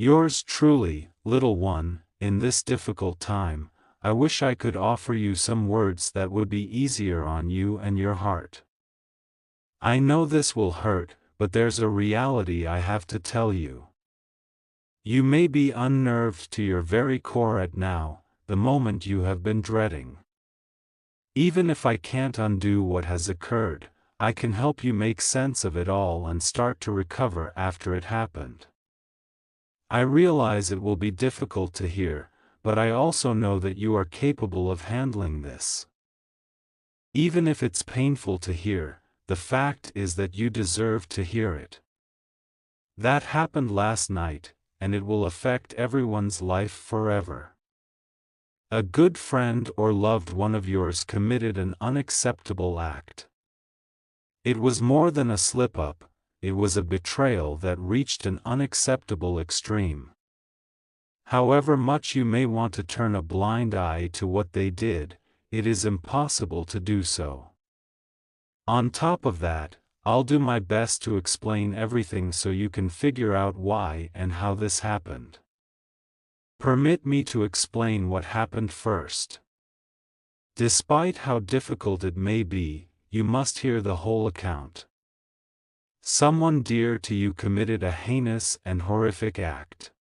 Yours truly, little one. In this difficult time, I wish I could offer you some words that would be easier on you and your heart. I know this will hurt, but there's a reality I have to tell you. You may be unnerved to your very core at now, the moment you have been dreading. Even if I can't undo what has occurred, I can help you make sense of it all and start to recover after it happened. I realize it will be difficult to hear, but I also know that you are capable of handling this. Even if it's painful to hear, the fact is that you deserve to hear it. That happened last night, and it will affect everyone's life forever. A good friend or loved one of yours committed an unacceptable act. It was more than a slip-up, it was a betrayal that reached an unacceptable extreme. However much you may want to turn a blind eye to what they did, it is impossible to do so. On top of that, I'll do my best to explain everything so you can figure out why and how this happened. Permit me to explain what happened first. Despite how difficult it may be, you must hear the whole account. Someone dear to you committed a heinous and horrific act.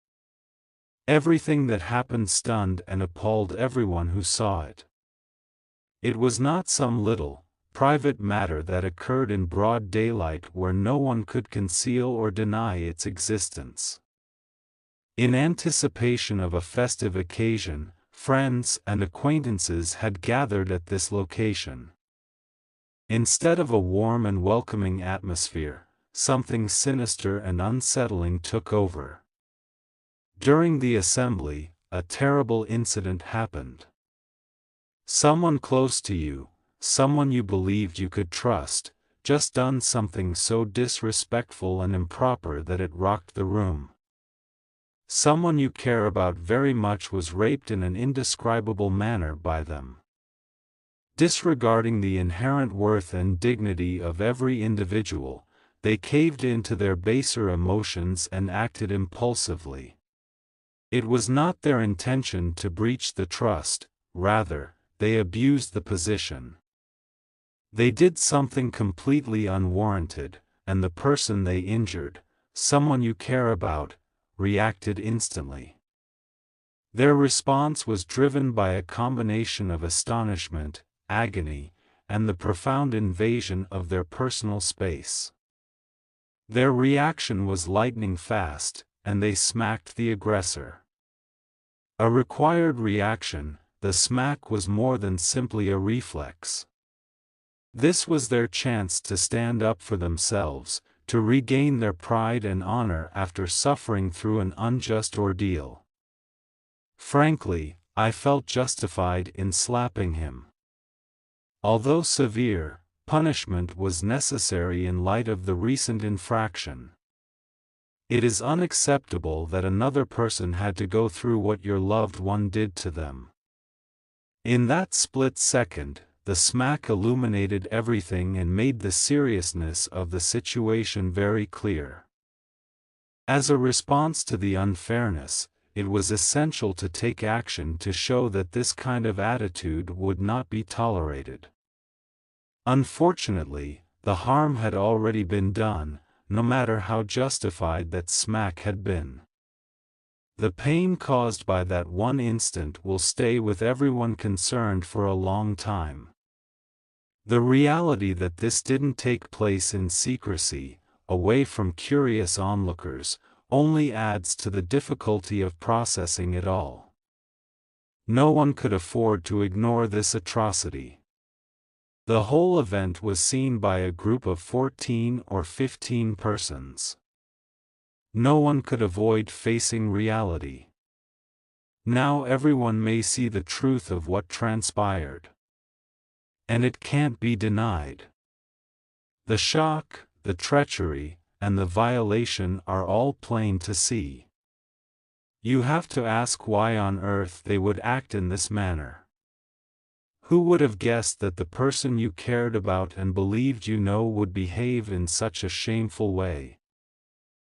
Everything that happened stunned and appalled everyone who saw it. It was not some little, private matter that occurred in broad daylight where no one could conceal or deny its existence. In anticipation of a festive occasion, friends and acquaintances had gathered at this location. Instead of a warm and welcoming atmosphere, something sinister and unsettling took over. During the assembly, a terrible incident happened. Someone close to you, someone you believed you could trust, just done something so disrespectful and improper that it rocked the room. Someone you care about very much was raped in an indescribable manner by them. Disregarding the inherent worth and dignity of every individual, they caved in to their baser emotions and acted impulsively. It was not their intention to breach the trust, rather, they abused the position. They did something completely unwarranted, and the person they injured, someone you care about, reacted instantly. Their response was driven by a combination of astonishment, agony, and the profound invasion of their personal space. Their reaction was lightning fast, and they smacked the aggressor. A required reaction, the smack was more than simply a reflex. This was their chance to stand up for themselves, to regain their pride and honor after suffering through an unjust ordeal. Frankly, I felt justified in slapping him. Although severe, punishment was necessary in light of the recent infraction. It is unacceptable that another person had to go through what your loved one did to them. In that split second, the smack illuminated everything and made the seriousness of the situation very clear. As a response to the unfairness, it was essential to take action to show that this kind of attitude would not be tolerated. Unfortunately, the harm had already been done, no matter how justified that smack had been. The pain caused by that one instant will stay with everyone concerned for a long time. The reality that this didn't take place in secrecy, away from curious onlookers, only adds to the difficulty of processing it all. No one could afford to ignore this atrocity. The whole event was seen by a group of 14 or 15 persons. No one could avoid facing reality. Now everyone may see the truth of what transpired. And it can't be denied. The shock, the treachery, and the violation are all plain to see. You have to ask why on earth they would act in this manner. Who would have guessed that the person you cared about and believed you know would behave in such a shameful way?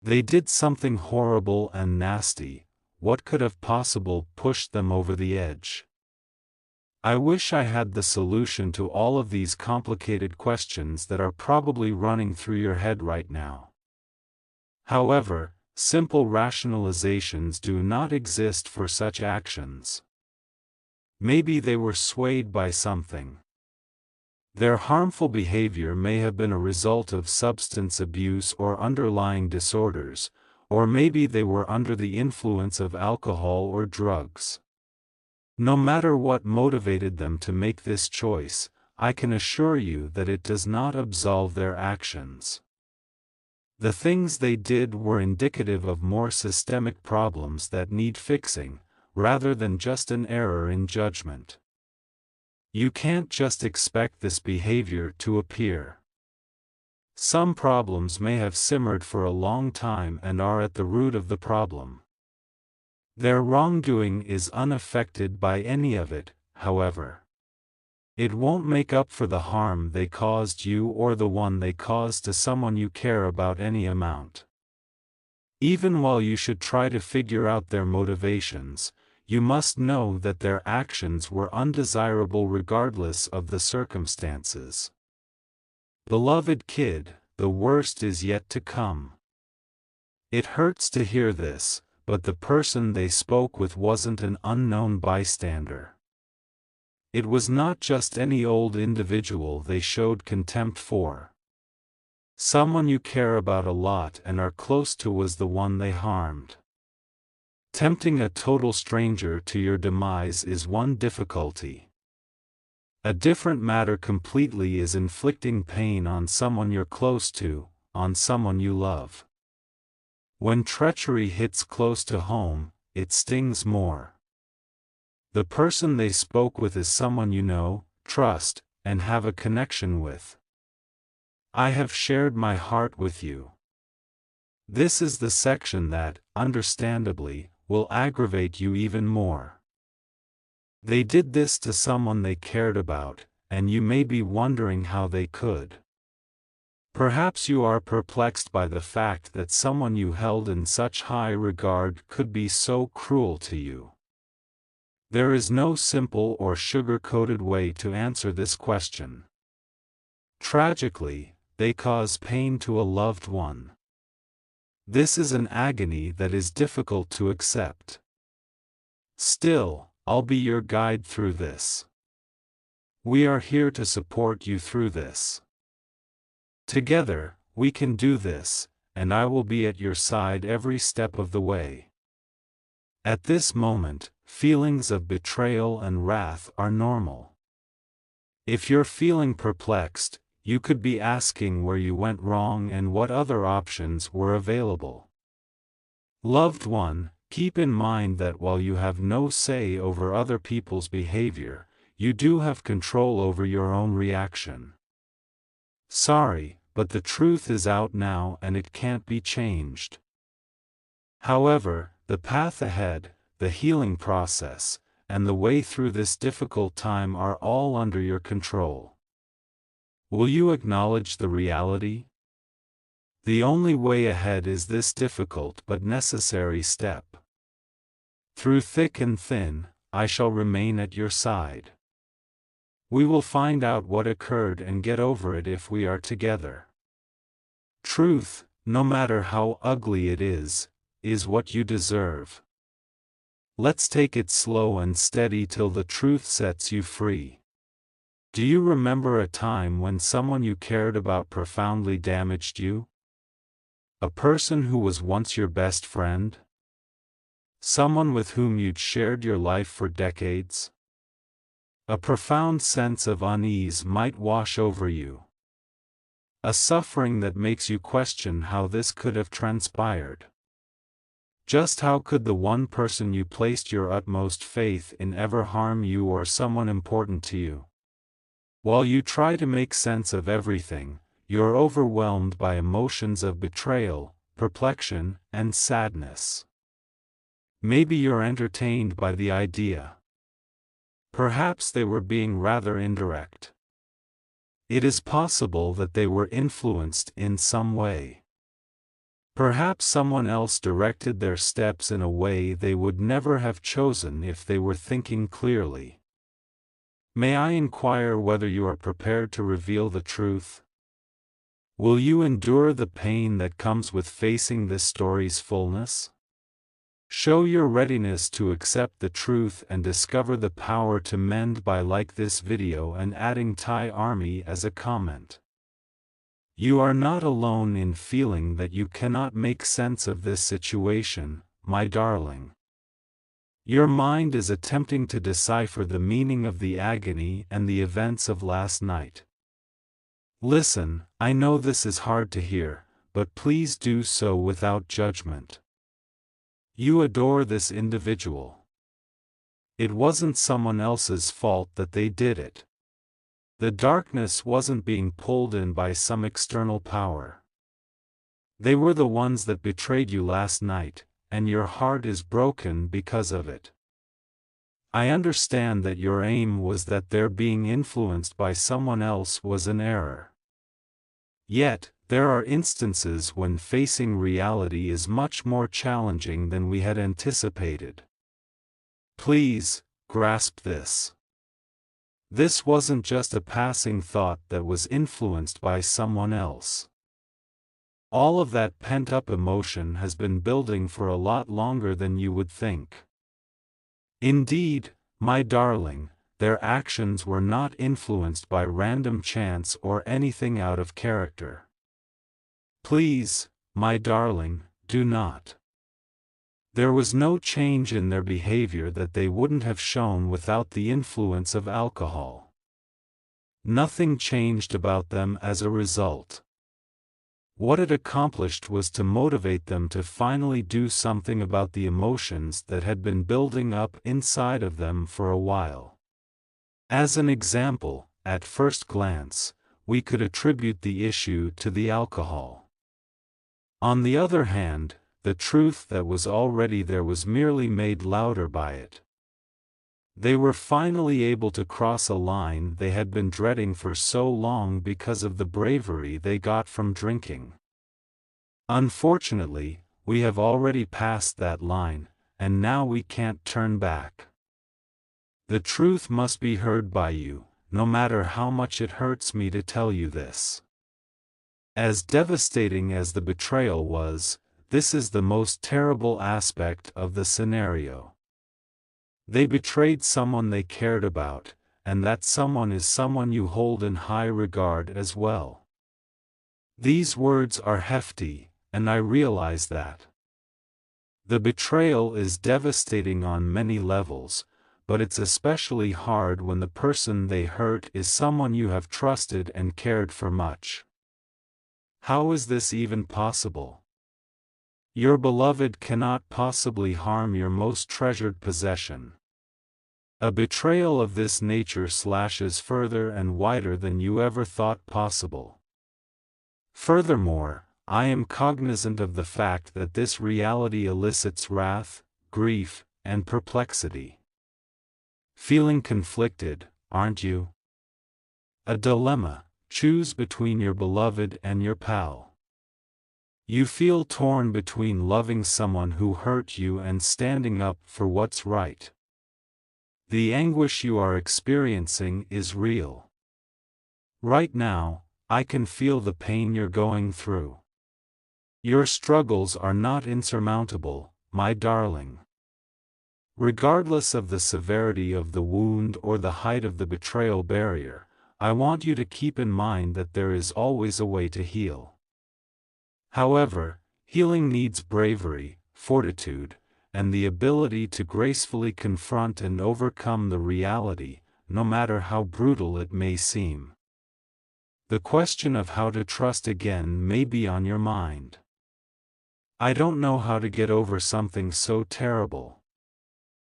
They did something horrible and nasty. What could have possibly pushed them over the edge? I wish I had the solution to all of these complicated questions that are probably running through your head right now. However, simple rationalizations do not exist for such actions. Maybe they were swayed by something. Their harmful behavior may have been a result of substance abuse or underlying disorders, or maybe they were under the influence of alcohol or drugs. No matter what motivated them to make this choice, I can assure you that it does not absolve their actions. The things they did were indicative of more systemic problems that need fixing, rather than just an error in judgment. You can't just expect this behavior to appear. Some problems may have simmered for a long time and are at the root of the problem. Their wrongdoing is unaffected by any of it, however. It won't make up for the harm they caused you or the one they caused to someone you care about any amount. Even while you should try to figure out their motivations, you must know that their actions were undesirable regardless of the circumstances. Beloved kid, the worst is yet to come. It hurts to hear this, but the person they spoke with wasn't an unknown bystander. It was not just any old individual they showed contempt for. Someone you care about a lot and are close to was the one they harmed. Tempting a total stranger to your demise is one difficulty. A different matter completely is inflicting pain on someone you're close to, on someone you love. When treachery hits close to home, it stings more. The person they spoke with is someone you know, trust, and have a connection with. I have shared my heart with you. This is the section that, understandably, will aggravate you even more. They did this to someone they cared about, and you may be wondering how they could. Perhaps you are perplexed by the fact that someone you held in such high regard could be so cruel to you. There is no simple or sugar-coated way to answer this question. Tragically, they cause pain to a loved one. This is an agony that is difficult to accept. Still, I'll be your guide through this. We are here to support you through this. Together, we can do this, and I will be at your side every step of the way. At this moment, feelings of betrayal and wrath are normal. If you're feeling perplexed, you could be asking where you went wrong and what other options were available. Loved one, keep in mind that while you have no say over other people's behavior, you do have control over your own reaction. Sorry, but the truth is out now and it can't be changed. However, the path ahead, the healing process, and the way through this difficult time are all under your control. Will you acknowledge the reality? The only way ahead is this difficult but necessary step. Through thick and thin, I shall remain at your side. We will find out what occurred and get over it if we are together. Truth, no matter how ugly it is what you deserve. Let's take it slow and steady till the truth sets you free. Do you remember a time when someone you cared about profoundly damaged you? A person who was once your best friend? Someone with whom you'd shared your life for decades? A profound sense of unease might wash over you. A suffering that makes you question how this could have transpired. Just how could the one person you placed your utmost faith in ever harm you or someone important to you? While you try to make sense of everything, you're overwhelmed by emotions of betrayal, perplexion, and sadness. Maybe you're entertained by the idea. Perhaps they were being rather indirect. It is possible that they were influenced in some way. Perhaps someone else directed their steps in a way they would never have chosen if they were thinking clearly. May I inquire whether you are prepared to reveal the truth? Will you endure the pain that comes with facing this story's fullness? Show your readiness to accept the truth and discover the power to mend by like this video and adding Thai Army as a comment. You are not alone in feeling that you cannot make sense of this situation, my darling. Your mind is attempting to decipher the meaning of the agony and the events of last night. Listen, I know this is hard to hear, but please do so without judgment. You adore this individual. It wasn't someone else's fault that they did it. The darkness wasn't being pulled in by some external power. They were the ones that betrayed you last night, and your heart is broken because of it. I understand that your aim was that their being influenced by someone else was an error. Yet, there are instances when facing reality is much more challenging than we had anticipated. Please, grasp this. This wasn't just a passing thought that was influenced by someone else. All of that pent-up emotion has been building for a lot longer than you would think. Indeed, my darling, their actions were not influenced by random chance or anything out of character. Please, my darling, do not. There was no change in their behavior that they wouldn't have shown without the influence of alcohol. Nothing changed about them as a result. What it accomplished was to motivate them to finally do something about the emotions that had been building up inside of them for a while. As an example, at first glance, we could attribute the issue to the alcohol. On the other hand, the truth that was already there was merely made louder by it. They were finally able to cross a line they had been dreading for so long because of the bravery they got from drinking. Unfortunately, we have already passed that line, and now we can't turn back. The truth must be heard by you, no matter how much it hurts me to tell you this. As devastating as the betrayal was, this is the most terrible aspect of the scenario. They betrayed someone they cared about, and that someone is someone you hold in high regard as well. These words are hefty, and I realize that. The betrayal is devastating on many levels, but it's especially hard when the person they hurt is someone you have trusted and cared for much. How is this even possible? Your beloved cannot possibly harm your most treasured possession. A betrayal of this nature slashes further and wider than you ever thought possible. Furthermore, I am cognizant of the fact that this reality elicits wrath, grief, and perplexity. Feeling conflicted, aren't you? A dilemma: choose between your beloved and your pal. You feel torn between loving someone who hurt you and standing up for what's right. The anguish you are experiencing is real. Right now, I can feel the pain you're going through. Your struggles are not insurmountable, my darling. Regardless of the severity of the wound or the height of the betrayal barrier, I want you to keep in mind that there is always a way to heal. However, healing needs bravery, fortitude, and the ability to gracefully confront and overcome the reality, no matter how brutal it may seem. The question of how to trust again may be on your mind. I don't know how to get over something so terrible.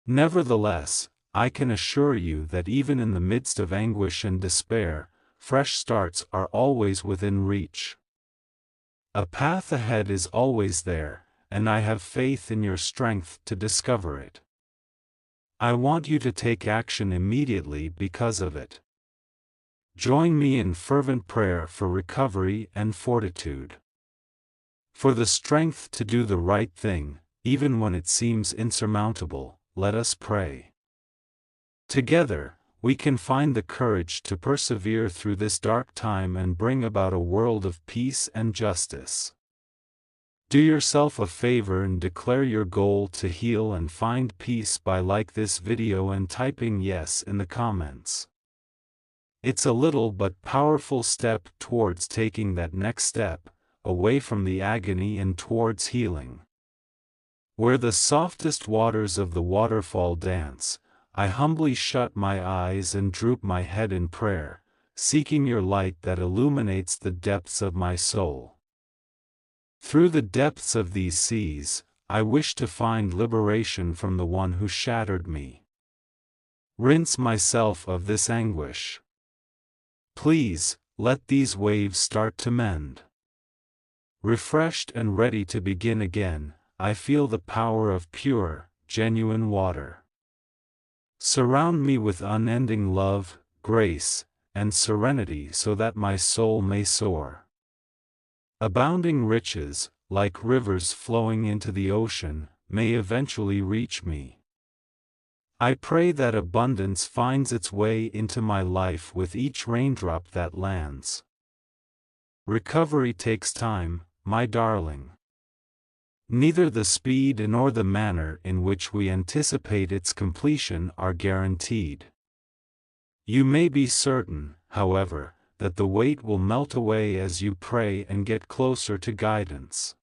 Nevertheless, I can assure you that even in the midst of anguish and despair, fresh starts are always within reach. A path ahead is always there, and I have faith in your strength to discover it. I want you to take action immediately because of it. Join me in fervent prayer for recovery and fortitude. For the strength to do the right thing, even when it seems insurmountable, let us pray. Together, we can find the courage to persevere through this dark time and bring about a world of peace and justice. Do yourself a favor and declare your goal to heal and find peace by liking this video and typing yes in the comments. It's a little but powerful step towards taking that next step, away from the agony and towards healing. Where the softest waters of the waterfall dance, I humbly shut my eyes and droop my head in prayer, seeking your light that illuminates the depths of my soul. Through the depths of these seas, I wish to find liberation from the one who shattered me. Rinse myself of this anguish. Please, let these waves start to mend. Refreshed and ready to begin again, I feel the power of pure, genuine water. Surround me with unending love, grace, and serenity so that my soul may soar. Abounding riches, like rivers flowing into the ocean, may eventually reach me. I pray that abundance finds its way into my life with each raindrop that lands. Recovery takes time, my darling. Neither the speed nor the manner in which we anticipate its completion are guaranteed. You may be certain, however, that the weight will melt away as you pray and get closer to guidance.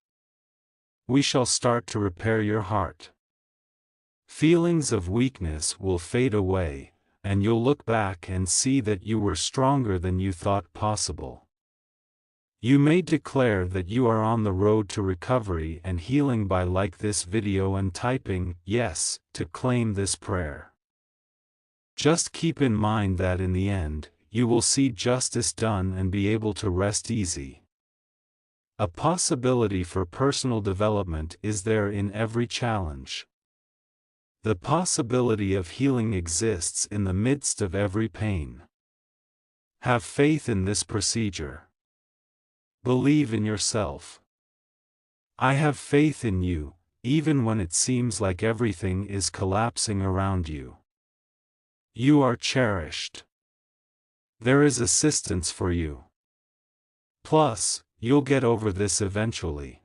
We shall start to repair your heart. Feelings of weakness will fade away, and you'll look back and see that you were stronger than you thought possible. You may declare that you are on the road to recovery and healing by liking this video and typing yes to claim this prayer. Just keep in mind that in the end, you will see justice done and be able to rest easy. A possibility for personal development is there in every challenge. The possibility of healing exists in the midst of every pain. Have faith in this procedure. Believe in yourself. I have faith in you, even when it seems like everything is collapsing around you. You are cherished. There is assistance for you. Plus, you'll get over this eventually.